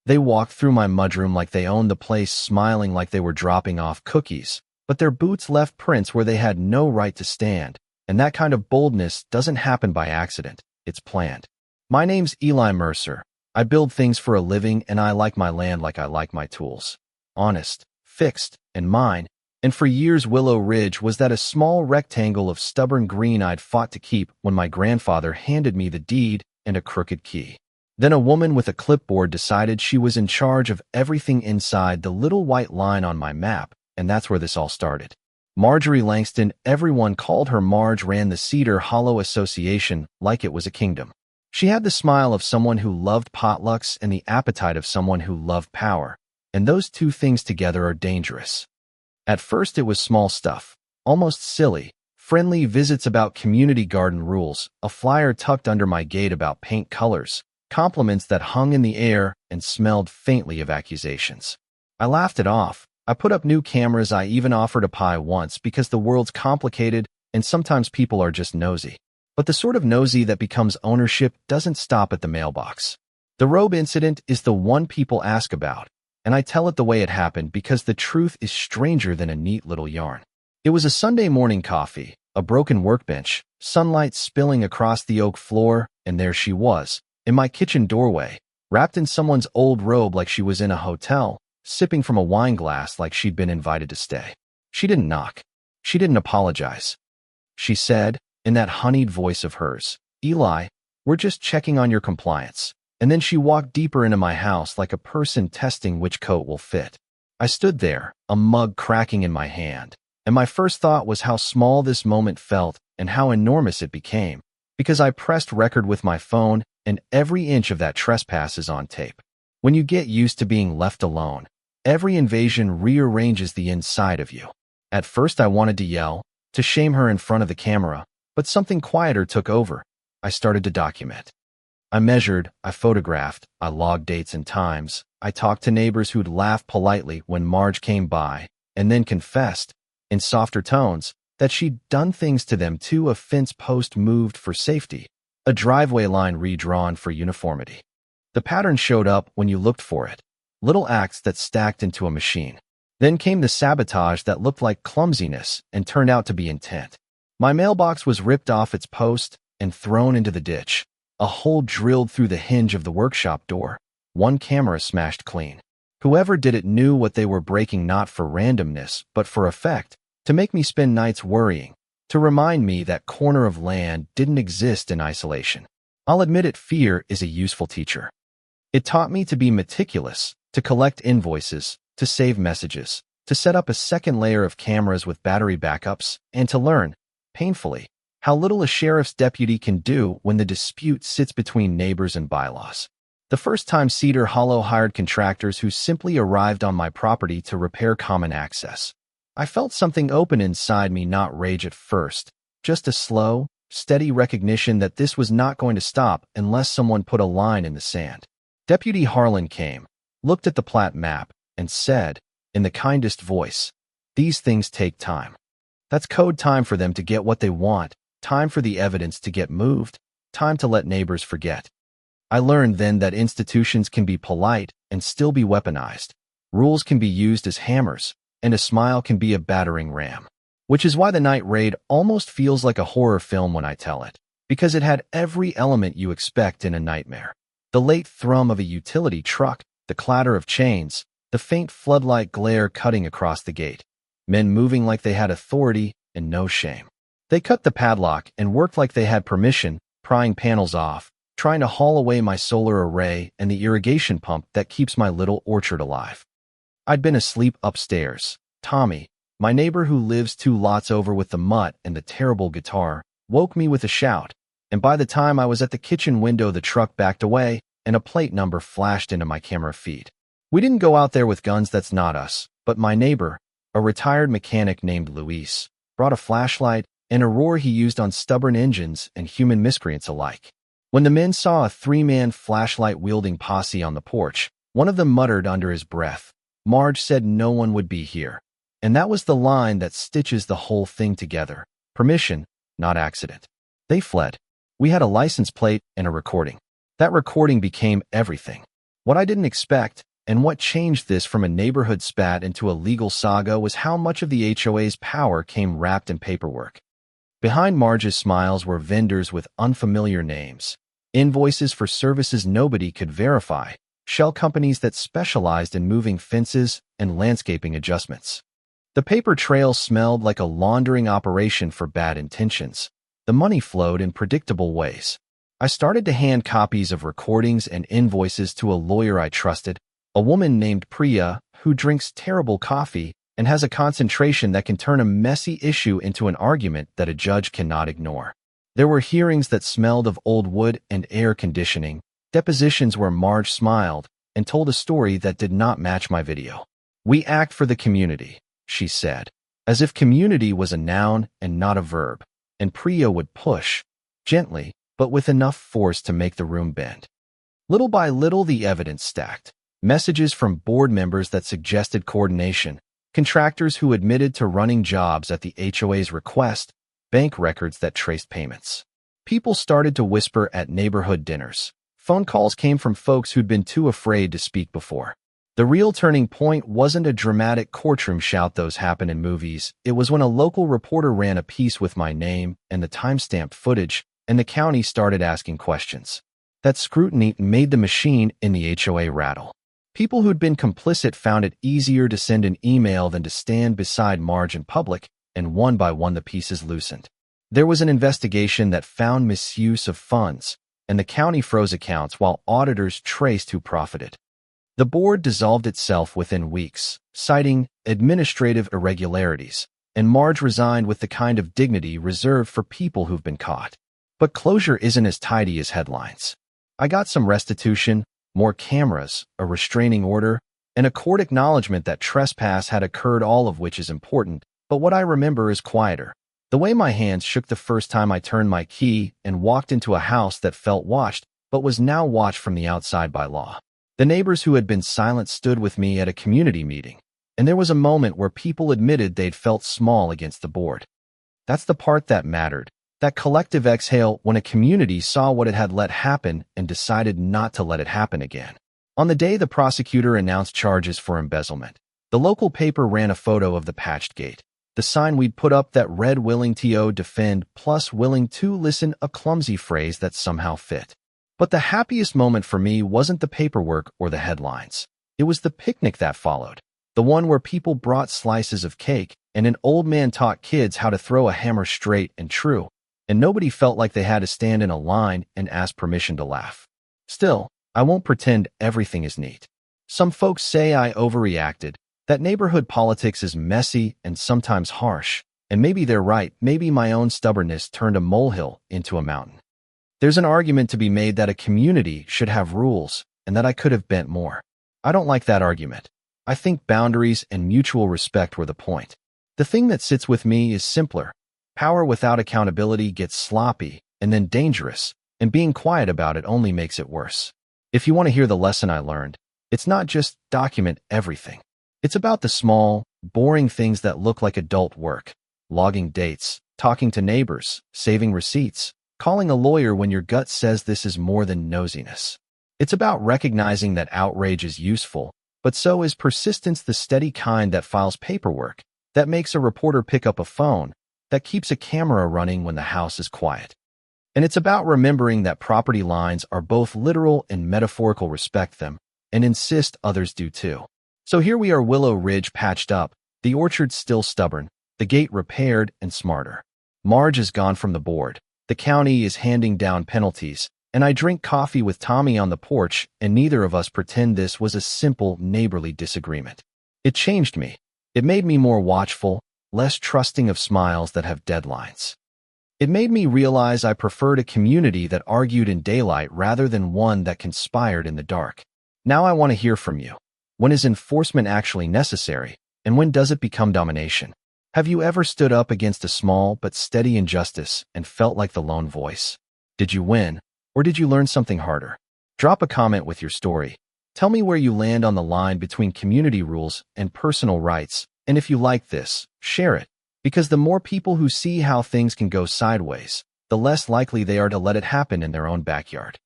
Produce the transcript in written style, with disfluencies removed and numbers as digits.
They walked through my mudroom like they owned the place, smiling like they were dropping off cookies, but their boots left prints where they had no right to stand, and that kind of boldness doesn't happen by accident, it's planned. My name's Eli Mercer. I build things for a living, and I like my land like I like my tools. Honest, fixed, and mine. And for years Willow Ridge was that a small rectangle of stubborn green I'd fought to keep when my grandfather handed me the deed and a crooked key. Then a woman with a clipboard decided she was in charge of everything inside the little white line on my map, and that's where this all started. Marjorie Langston, everyone called her Marge, ran the Cedar Hollow Association like it was a kingdom. She had the smile of someone who loved potlucks and the appetite of someone who loved power, and those two things together are dangerous. At first it was small stuff, almost silly, friendly visits about community garden rules, a flyer tucked under my gate about paint colors, compliments that hung in the air and smelled faintly of accusations. I laughed it off. I put up new cameras. I even offered a pie once because the world's complicated and sometimes people are just nosy. But the sort of nosy that becomes ownership doesn't stop at the mailbox. The robe incident is the one people ask about, and I tell it the way it happened because the truth is stranger than a neat little yarn. It was a Sunday morning coffee, a broken workbench, sunlight spilling across the oak floor, and there she was, in my kitchen doorway, wrapped in someone's old robe like she was in a hotel, sipping from a wine glass like she'd been invited to stay. She didn't knock. She didn't apologize. She said, in that honeyed voice of hers, "Eli, we're just checking on your compliance." And then she walked deeper into my house like a person testing which coat will fit. I stood there, a mug cracking in my hand, and my first thought was how small this moment felt and how enormous it became, because I pressed record with my phone and every inch of that trespass is on tape. When you get used to being left alone, every invasion rearranges the inside of you. At first I wanted to yell, to shame her in front of the camera, but something quieter took over. I started to document. I measured, I photographed, I logged dates and times. I talked to neighbors who'd laugh politely when Marge came by, and then confessed, in softer tones, that she'd done things to them too. A fence post moved for safety, a driveway line redrawn for uniformity. The pattern showed up when you looked for it, little acts that stacked into a machine. Then came the sabotage that looked like clumsiness and turned out to be intent. My mailbox was ripped off its post and thrown into the ditch. A hole drilled through the hinge of the workshop door. One camera smashed clean. Whoever did it knew what they were breaking, not for randomness, but for effect, to make me spend nights worrying, to remind me that corner of land didn't exist in isolation. I'll admit it, fear is a useful teacher. It taught me to be meticulous, to collect invoices, to save messages, to set up a second layer of cameras with battery backups, and to learn, painfully, how little a sheriff's deputy can do when the dispute sits between neighbors and bylaws. The first time Cedar Hollow hired contractors who simply arrived on my property to repair common access, I felt something open inside me, not rage at first, just a slow, steady recognition that this was not going to stop unless someone put a line in the sand. Deputy Harlan came, looked at the plat map, and said, in the kindest voice, "These things take time. That's code time for them to get what they want. Time for the evidence to get moved, time to let neighbors forget." I learned then that institutions can be polite and still be weaponized. Rules can be used as hammers, and a smile can be a battering ram. Which is why the night raid almost feels like a horror film when I tell it, because it had every element you expect in a nightmare. The late thrum of a utility truck, the clatter of chains, the faint floodlight glare cutting across the gate. Men moving like they had authority and no shame. They cut the padlock and worked like they had permission, prying panels off, trying to haul away my solar array and the irrigation pump that keeps my little orchard alive. I'd been asleep upstairs. Tommy, my neighbor who lives 2 lots over with the mutt and the terrible guitar, woke me with a shout, and by the time I was at the kitchen window the truck backed away and a plate number flashed into my camera feed. We didn't go out there with guns, that's not us, but my neighbor, a retired mechanic named Luis, brought a flashlight and a roar he used on stubborn engines and human miscreants alike. When the men saw a 3-man flashlight-wielding posse on the porch, one of them muttered under his breath, "Marge said no one would be here." And that was the line that stitches the whole thing together. Permission, not accident. They fled. We had a license plate and a recording. That recording became everything. What I didn't expect, and what changed this from a neighborhood spat into a legal saga, was how much of the HOA's power came wrapped in paperwork. Behind Marge's smiles were vendors with unfamiliar names, invoices for services nobody could verify, shell companies that specialized in moving fences and landscaping adjustments. The paper trail smelled like a laundering operation for bad intentions. The money flowed in predictable ways. I started to hand copies of recordings and invoices to a lawyer I trusted, a woman named Priya who drinks terrible coffee and has a concentration that can turn a messy issue into an argument that a judge cannot ignore. There were hearings that smelled of old wood and air conditioning, depositions where Marge smiled and told a story that did not match my video. "We act for the community," she said, as if community was a noun and not a verb, and Priya would push, gently, but with enough force to make the room bend. Little by little, the evidence stacked. Messages from board members that suggested coordination, contractors who admitted to running jobs at the HOA's request, bank records that traced payments. People started to whisper at neighborhood dinners. Phone calls came from folks who'd been too afraid to speak before. The real turning point wasn't a dramatic courtroom shout those happen in movies. It was when a local reporter ran a piece with my name and the timestamped footage, and the county started asking questions. That scrutiny made the machine in the HOA rattle. People who'd been complicit found it easier to send an email than to stand beside Marge in public, and one by one the pieces loosened. There was an investigation that found misuse of funds, and the county froze accounts while auditors traced who profited. The board dissolved itself within weeks, citing administrative irregularities, and Marge resigned with the kind of dignity reserved for people who've been caught. But closure isn't as tidy as headlines. I got some restitution, more cameras, a restraining order, and a court acknowledgement that trespass had occurred, all of which is important, but what I remember is quieter. The way my hands shook the first time I turned my key and walked into a house that felt watched, but was now watched from the outside by law. The neighbors who had been silent stood with me at a community meeting, and there was a moment where people admitted they'd felt small against the board. That's the part that mattered. That collective exhale when a community saw what it had let happen and decided not to let it happen again. On the day the prosecutor announced charges for embezzlement, the local paper ran a photo of the patched gate. The sign we'd put up that read "Willing to defend" plus "Willing to listen," a clumsy phrase that somehow fit. But the happiest moment for me wasn't the paperwork or the headlines. It was the picnic that followed. The one where people brought slices of cake and an old man taught kids how to throw a hammer straight and true, and nobody felt like they had to stand in a line and ask permission to laugh. Still, I won't pretend everything is neat. Some folks say I overreacted, that neighborhood politics is messy and sometimes harsh, and maybe they're right. Maybe my own stubbornness turned a molehill into a mountain. There's an argument to be made that a community should have rules and that I could have bent more. I don't like that argument. I think boundaries and mutual respect were the point. The thing that sits with me is simpler. Power without accountability gets sloppy and then dangerous, and being quiet about it only makes it worse. If you want to hear the lesson I learned, it's not just document everything. It's about the small, boring things that look like adult work. Logging dates, talking to neighbors, saving receipts, calling a lawyer when your gut says this is more than nosiness. It's about recognizing that outrage is useful, but so is persistence, the steady kind that files paperwork, that makes a reporter pick up a phone, that keeps a camera running when the house is quiet. And it's about remembering that property lines are both literal and metaphorical. Respect them, and insist others do too. So here we are, Willow Ridge patched up, the orchard still stubborn, the gate repaired and smarter. Marge is gone from the board. The county is handing down penalties, and I drink coffee with Tommy on the porch, and neither of us pretend this was a simple neighborly disagreement. It changed me. It made me more watchful, less trusting of smiles that have deadlines. It made me realize I preferred a community that argued in daylight rather than one that conspired in the dark. Now I want to hear from you. When is enforcement actually necessary, and when does it become domination? Have you ever stood up against a small but steady injustice and felt like the lone voice? Did you win, or did you learn something harder? Drop a comment with your story. Tell me where you land on the line between community rules and personal rights, and if you like this, share it, because the more people who see how things can go sideways, the less likely they are to let it happen in their own backyard.